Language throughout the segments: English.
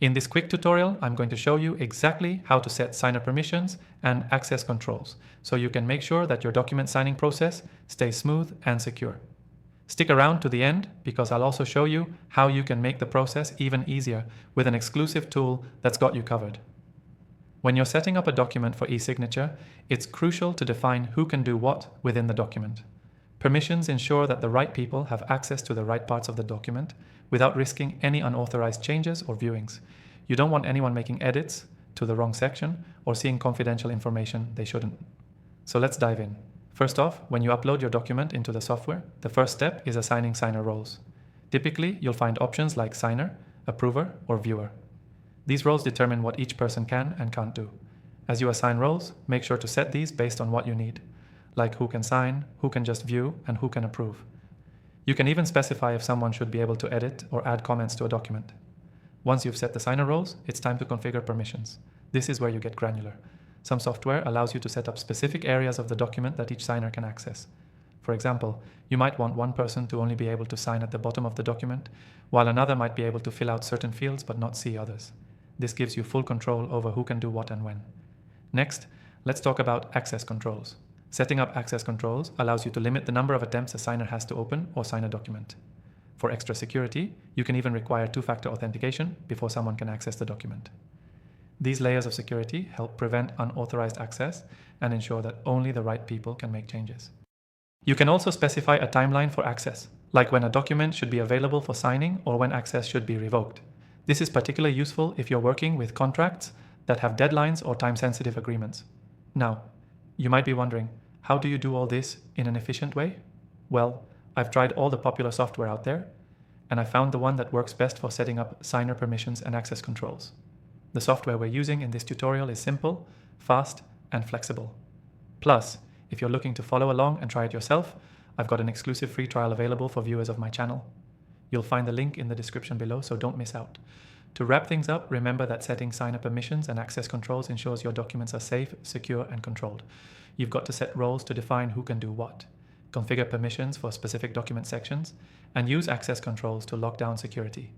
In this quick tutorial, I'm going to show you exactly how to set signer permissions and access controls so you can make sure that your document signing process stays smooth and secure. Stick around to the end because I'll also show you how you can make the process even easier with an exclusive tool that's got you covered. When you're setting up a document for e-signature, it's crucial to define who can do what within the document. Permissions ensure that the right people have access to the right parts of the document without risking any unauthorized changes or viewings. You don't want anyone making edits to the wrong section or seeing confidential information they shouldn't. So let's dive in. First off, when you upload your document into the software, the first step is assigning signer roles. Typically, you'll find options like signer, approver, or viewer. These roles determine what each person can and can't do. As you assign roles, make sure to set these based on what you need, like who can sign, who can just view, and who can approve. You can even specify if someone should be able to edit or add comments to a document. Once you've set the signer roles, it's time to configure permissions. This is where you get granular. Some software allows you to set up specific areas of the document that each signer can access. For example, you might want one person to only be able to sign at the bottom of the document, while another might be able to fill out certain fields but not see others. This gives you full control over who can do what and when. Next, let's talk about access controls. Setting up access controls allows you to limit the number of attempts a signer has to open or sign a document. For extra security, you can even require two-factor authentication before someone can access the document. These layers of security help prevent unauthorized access and ensure that only the right people can make changes. You can also specify a timeline for access, like when a document should be available for signing or when access should be revoked. This is particularly useful if you're working with contracts that have deadlines or time-sensitive agreements. Now, you might be wondering, how do you do all this in an efficient way? Well, I've tried all the popular software out there, and I found the one that works best for setting up signer permissions and access controls. The software we're using in this tutorial is simple, fast, and flexible. Plus, if you're looking to follow along and try it yourself, I've got an exclusive free trial available for viewers of my channel. You'll find the link in the description below, so don't miss out. To wrap things up, remember that setting signer permissions and access controls ensures your documents are safe, secure, and controlled. You've got to set roles to define who can do what, configure permissions for specific document sections, and use access controls to lock down security.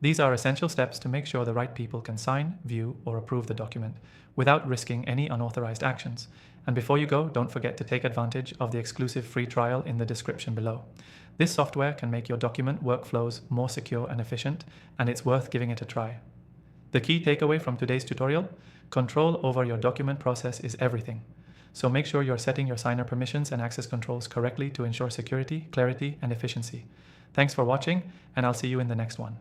These are essential steps to make sure the right people can sign, view, or approve the document without risking any unauthorized actions. And before you go, don't forget to take advantage of the exclusive free trial in the description below. This software can make your document workflows more secure and efficient, and it's worth giving it a try. The key takeaway from today's tutorial: control over your document process is everything. So make sure you're setting your signer permissions and access controls correctly to ensure security, clarity, and efficiency. Thanks for watching, and I'll see you in the next one.